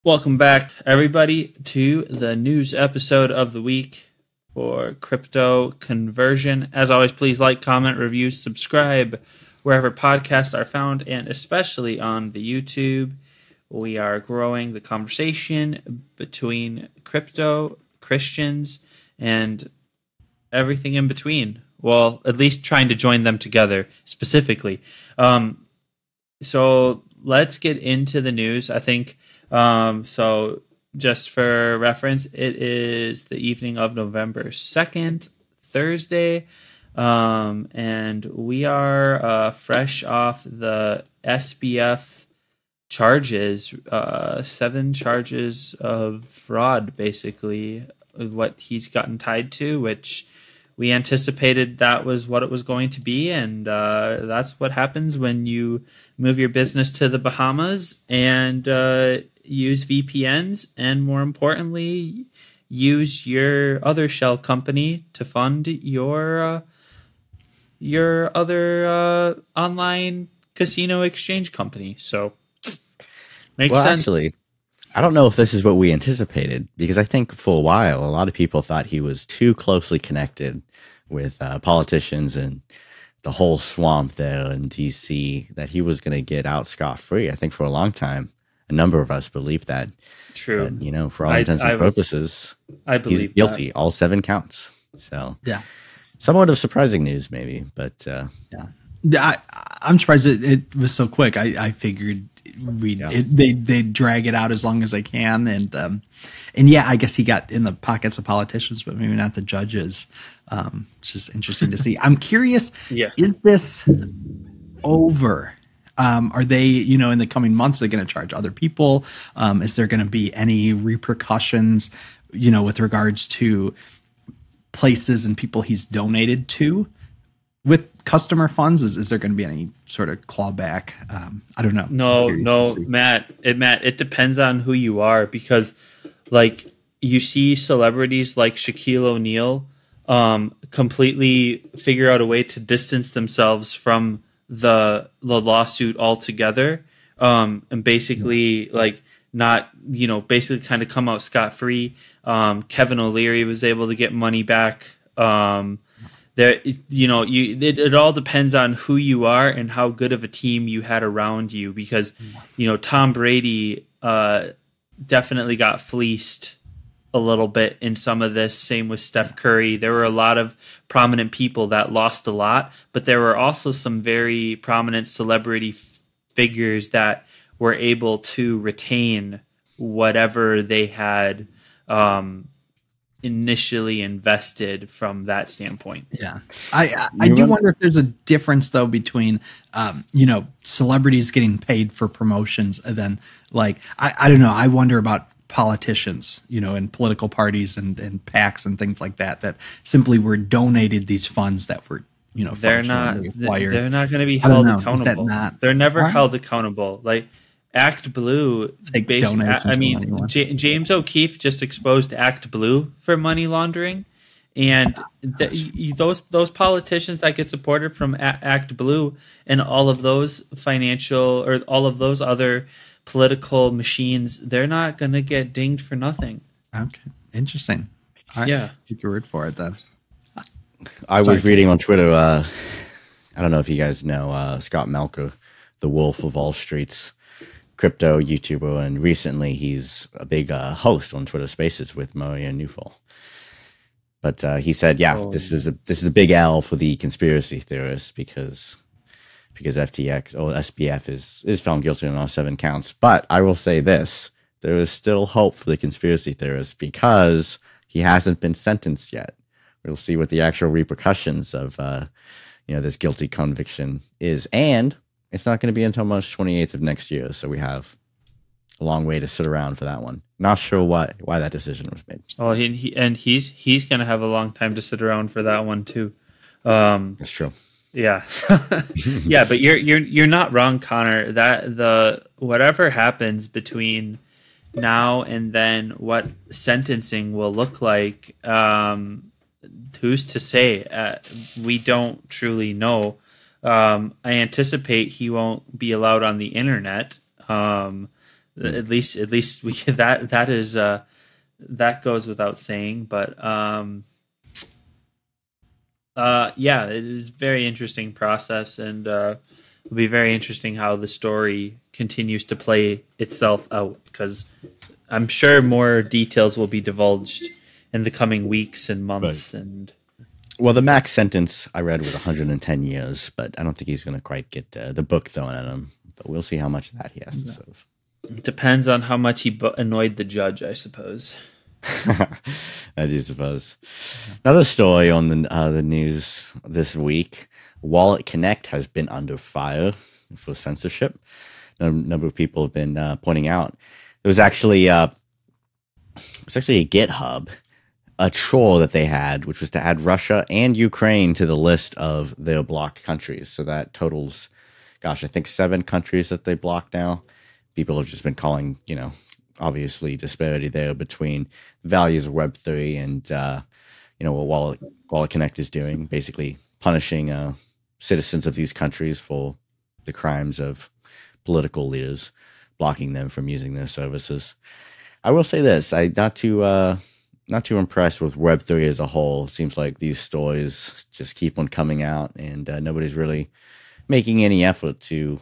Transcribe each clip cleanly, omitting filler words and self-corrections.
Welcome back, everybody, to the news episode of the week for crypto conversion. As always, please like, comment, review, subscribe wherever podcasts are found, and especially on the YouTube. We are growing the conversation between crypto, Christians, and everything in between. Well, at least trying to join them together specifically. So let's get into the news. I think, so just for reference, it is the evening of November 2nd, Thursday. And we are fresh off the SBF charges, 7 charges of fraud, basically, what he's gotten tied to, which we anticipated that was what it was going to be. And that's what happens when you move your business to the Bahamas and use VPNs, and more importantly, use your other shell company to fund your other online casino exchange company. So makes sense. Actually, I don't know if this is what we anticipated, because I think for a while, a lot of people thought he was too closely connected with politicians and the whole swamp there in DC, that he was going to get out scot-free. I think for a long time, a number of us believed that. True. But, you know, for all intents and purposes, I believe he's guilty. All 7 counts. So yeah, somewhat of surprising news, maybe. But I'm surprised it was so quick. I figured they drag it out as long as they can, and yeah, I guess he got in the pockets of politicians, but maybe not the judges. It's just interesting to see. I'm curious. Yeah. Is this over? Are they, in the coming months, they're going to charge other people? Is there going to be any repercussions, with regards to places and people he's donated to with customer funds? Is there going to be any sort of clawback? I don't know. No, Matt, it depends on who you are, because like you see celebrities like Shaquille O'Neal completely figure out a way to distance themselves from the lawsuit altogether, and basically like not, basically kind of come out scot-free. Kevin O'Leary was able to get money back. There, it all depends on who you are and how good of a team you had around you, because, Tom Brady definitely got fleeced a little bit in some of this. Same with Steph Curry. There were a lot of prominent people that lost a lot, but there were also some very prominent celebrity figures that were able to retain whatever they had initially invested from that standpoint. Yeah. I do wonder if there's a difference though between celebrities getting paid for promotions, and then like I don't know, I wonder about politicians, and political parties and PACs and things like that simply were donated these funds that were they're not going to be held accountable. They're never held accountable. Like Act Blue, James O'Keefe just exposed Act Blue for money laundering, and those politicians that get supported from Act Blue and all of those financial or all of those other political machines, they're not going to get dinged for nothing. Okay, interesting. Yeah, take your word for it then. I was reading on Twitter. I don't know if you guys know Scott Melker, the Wolf of All Streets crypto YouTuber, and recently he's a big host on Twitter Spaces with Maria Newfall. But he said, this is a big L for the conspiracy theorists, because FTX or SBF is found guilty on all 7 counts. But I will say this: there is still hope for the conspiracy theorists, because he hasn't been sentenced yet. We'll see what the actual repercussions of this guilty conviction is, and it's not going to be until March 28th of next year, so we have a long way to sit around for that one. Not sure why that decision was made. Oh, he's going to have a long time to sit around for that one too. That's true. Yeah, yeah, but you're not wrong, Connor. That the whatever happens between now and then, what sentencing will look like, who's to say? We don't truly know. I anticipate he won't be allowed on the internet. At least we that is that goes without saying. But yeah, it is a very interesting process, and it'll be very interesting how the story continues to play itself out, because I'm sure more details will be divulged in the coming weeks and months. Right. And well, the max sentence I read was 110 years, but I don't think he's going to quite get the book thrown at him. But we'll see how much of that he has to serve. It depends on how much he annoyed the judge, I suppose. I do suppose. Another story on the news this week: WalletConnect has been under fire for censorship. A number of people have been pointing out there was actually a GitHub, a troll that they had, which was to add Russia and Ukraine to the list of their blocked countries. So that totals, gosh, I think 7 countries that they blocked now. People have just been calling, obviously disparity there between values of Web3 and, what WalletConnect is doing, basically punishing citizens of these countries for the crimes of political leaders, blocking them from using their services. I will say this: I'm not too impressed with Web3 as a whole. It seems like these stories just keep on coming out, and nobody's really making any effort to,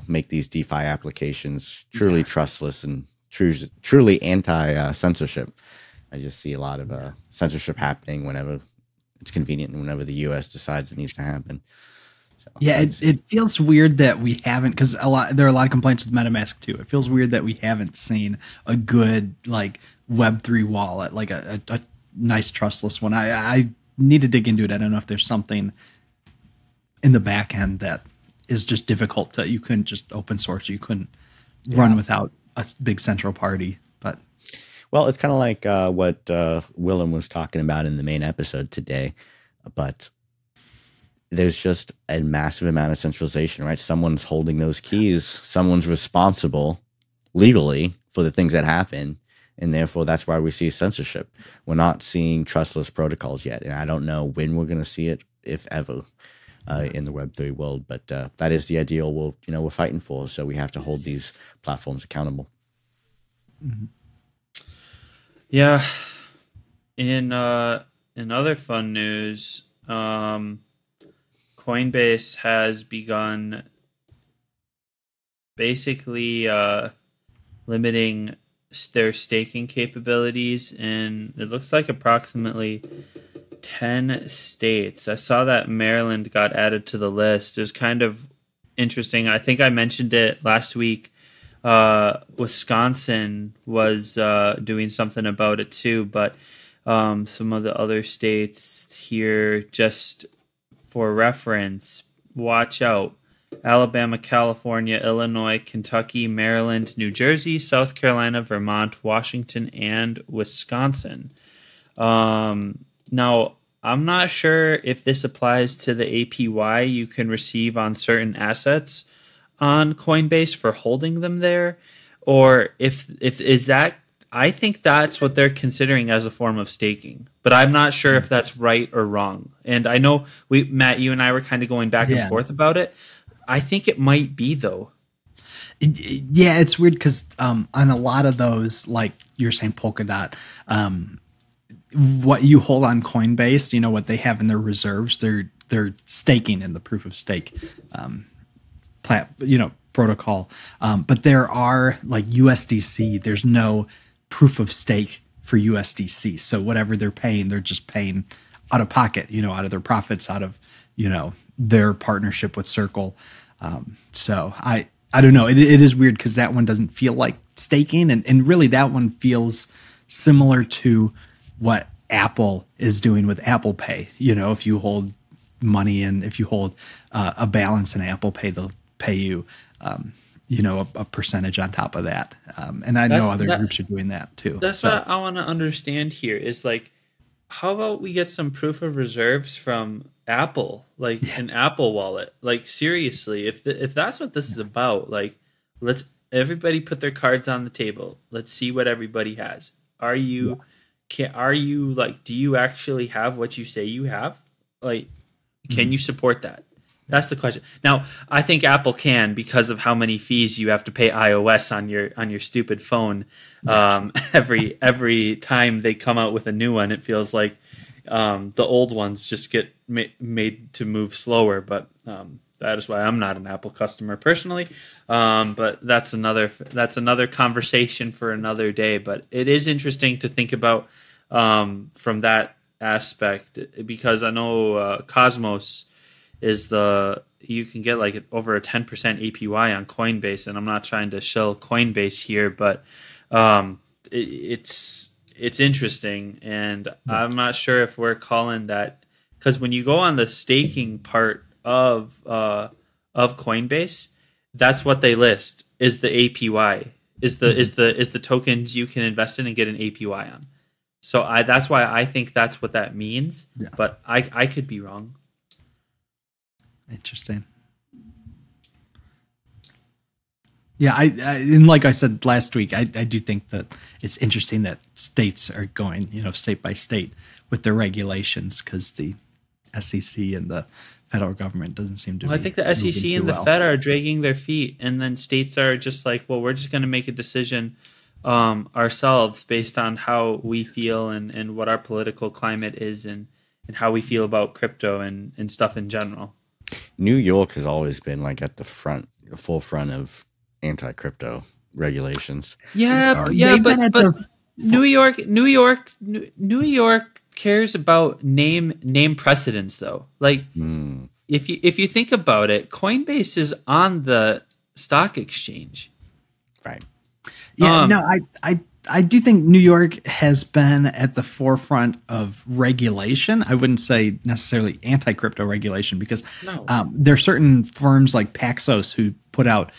make these DeFi applications truly trustless and truly anti-censorship. I just see a lot of censorship happening whenever it's convenient and whenever the U.S. decides it needs to happen. So, yeah, it feels weird that we haven't, because there are a lot of complaints with MetaMask too. It feels weird that we haven't seen a good Web3 wallet, like a nice trustless one. I need to dig into it. I don't know if there's something in the back end that is just difficult to, you couldn't just open source, you couldn't run without a big central party. But well, it's kind of like what Willem was talking about in the main episode today, but there's just a massive amount of centralization, right? Someone's holding those keys, someone's responsible legally for the things that happen, and therefore that's why we see censorship. We're not seeing trustless protocols yet, and I don't know when we're going to see it, if ever, in the Web3 world. But that is the ideal we're fighting for. So we have to hold these platforms accountable. Mm-hmm. Yeah. In other fun news, Coinbase has begun basically limiting their staking capabilities in, it looks like, approximately 10 states. I saw that Maryland got added to the list. It was kind of interesting. I think I mentioned it last week. Wisconsin was doing something about it too, but some of the other states here, just for reference, watch out: Alabama, California, Illinois, Kentucky, Maryland, New Jersey, South Carolina, Vermont, Washington, and Wisconsin. Now, I'm not sure if this applies to the APY you can receive on certain assets on Coinbase for holding them there, or if is that, I think that's what they're considering as a form of staking, but I'm not sure if that's right or wrong. And I know Matt, you and I were kind of going back and forth about it. I think it might be, though. Yeah, it's weird because on a lot of those, like you're saying, Polkadot, what you hold on Coinbase, what they have in their reserves, they're staking in the proof of stake, protocol. But there are, like USDC, there's no proof of stake for USDC. So whatever they're paying, they're just paying out of pocket, out of their profits, out of, their partnership with Circle. So I don't know. It is weird because that one doesn't feel like staking. And really that one feels similar to what Apple is doing with Apple Pay. If you hold money and if you hold a balance in Apple Pay, they'll pay you, a percentage on top of that. And I know other groups are doing that too. That's what I want to understand here is, like, how about we get some proof of reserves from Apple, an Apple wallet? Like, seriously, if that's what this is about, like, let's everybody put their cards on the table. Let's see what everybody has. Do you actually have what you say you have? Like, can you support that? That's the question. Now, I think Apple can, because of how many fees you have to pay iOS on your stupid phone. Every time they come out with a new one, it feels like the old ones just get made to move slower. But that is why I'm not an Apple customer personally. But that's another conversation for another day. But it is interesting to think about from that aspect, because I know Cosmos is you can get like over a 10% APY on Coinbase, and I'm not trying to shill Coinbase here, but it's interesting, and I'm not sure if we're calling that, because when you go on the staking part of Coinbase, that's what they list is the APY, is the tokens you can invest in and get an APY on. So that's why I think that's what that means, but I could be wrong. Interesting. Yeah, and like I said last week, I do think that it's interesting that states are going, state by state with their regulations, because the SEC and the federal government doesn't seem to. Well, I think the SEC and the Fed are dragging their feet, and then states are just like, well, we're just going to make a decision ourselves based on how we feel and what our political climate is, and how we feel about crypto and stuff in general. New York has always been like at the forefront of anti-crypto regulations. Yeah, but New York cares about name precedence, though. Like if you think about it, Coinbase is on the stock exchange, right? Yeah, no, I do think New York has been at the forefront of regulation. I wouldn't say necessarily anti-crypto regulation, because there are certain firms like Paxos who put out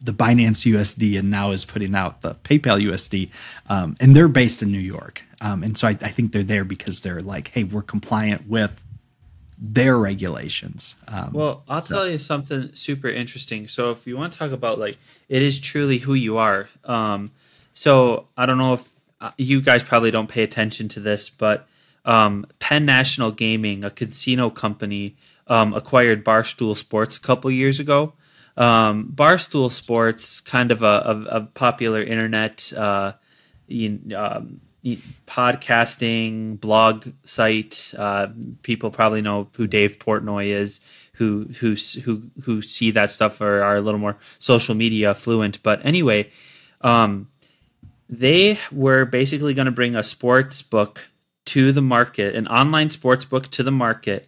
the Binance USD and now is putting out the PayPal USD, and they're based in New York. And so I think they're there because they're like, hey, we're compliant with their regulations. Well, I'll tell you something super interesting. So if you want to talk about, like, it is truly who you are. So I don't know if you guys probably don't pay attention to this, but Penn National Gaming, a casino company, acquired Barstool Sports a couple years ago. Barstool Sports, kind of a popular internet podcasting blog site. People probably know who Dave Portnoy is, who see that stuff or are a little more social media fluent. But anyway, they were basically going to bring a sports book to the market, an online sports book to the market.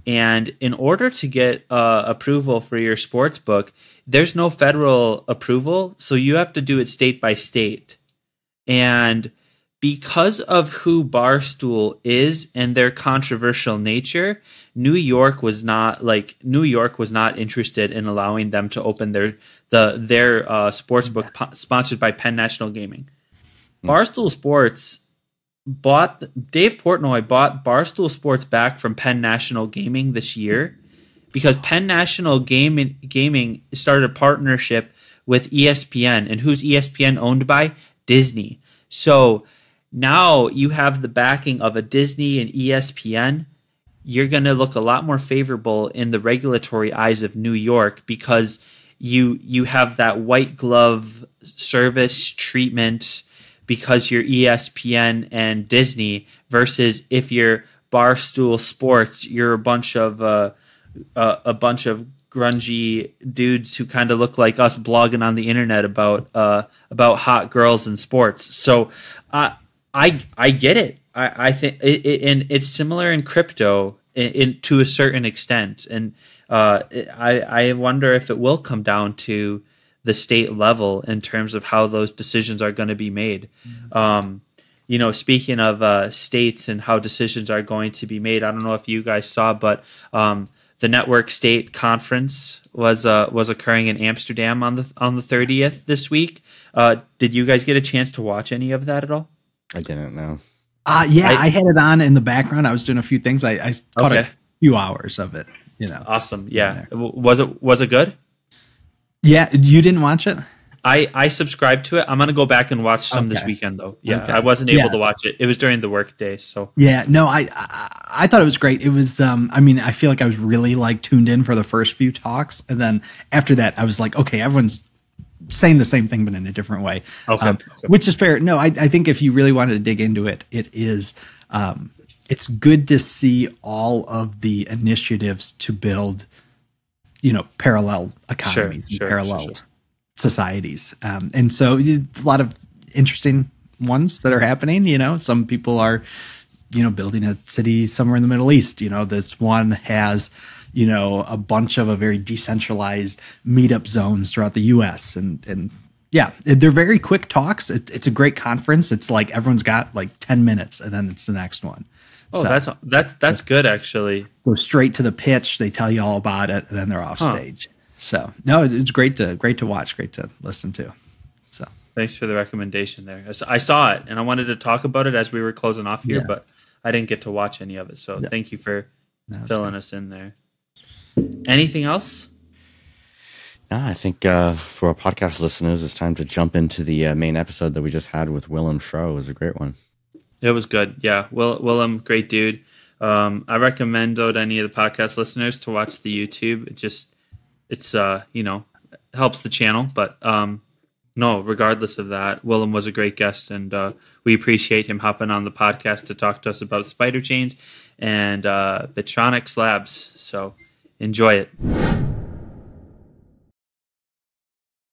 And in order to get approval for your sports book, there's no federal approval, so you have to do it state by state. And because of who Barstool is and their controversial nature, New York was not interested in allowing them to open their sports book sponsored by Penn National Gaming. Barstool Sports Dave Portnoy bought Barstool Sports back from Penn National Gaming this year because Penn National Gaming started a partnership with ESPN, and who's ESPN owned by? Disney. So now you have the backing of a Disney and ESPN. You're going to look a lot more favorable in the regulatory eyes of New York because you have that white glove service treatment because you're ESPN and Disney, versus if you're Barstool Sports, you're a bunch of grungy dudes who kind of look like us blogging on the internet about hot girls and sports. So I get it. I think and it's similar in crypto to a certain extent, and I wonder if it will come down to the state level in terms of how those decisions are going to be made. Speaking of states and how decisions are going to be made, I don't know if you guys saw, but the Network State Conference was occurring in Amsterdam on the 30th this week. Did you guys get a chance to watch any of that at all? I didn't know. I had it on in the background. I was doing a few things. I caught a few hours of it. Awesome. Yeah. Was it good? Yeah, you didn't watch it? I subscribed to it. I'm gonna go back and watch some this Okay. weekend though. Yeah, Okay. I wasn't able Yeah. to watch it. It was during the work day, so Yeah, no, I thought it was great. It was, I mean, I feel like I was really like tuned in for the first few talks, and then after that, I was like, okay, everyone's saying the same thing but in a different way, Okay. which is fair. No, I think if you really wanted to dig into it, it is, it's good to see all of the initiatives to build, parallel economies and parallel societies, and so a lot of interesting ones that are happening. Some people are building a city somewhere in the Middle East. This one has, a bunch of a very decentralized meetup zones throughout the US. And yeah, they're very quick talks. It's a great conference. It's like everyone's got like 10 minutes and then it's the next one. Oh, So that's good actually. go straight to the pitch. They tell you all about it and then they're off stage. So no, it's great to watch, great to listen to. So Thanks for the recommendation there. I saw it and I wanted to talk about it as we were closing off here, but I didn't get to watch any of it. So thank you for filling us in there. Anything else? No, I think for our podcast listeners, it's time to jump into the main episode that we just had with Willem Schro. It was a great one. It was good. Yeah. Willem, great dude. I recommend though to any of the podcast listeners to watch the YouTube. It's helps the channel, but no, regardless of that, Willem was a great guest, and we appreciate him hopping on the podcast to talk to us about spider chains and Bitronics Labs. So enjoy it.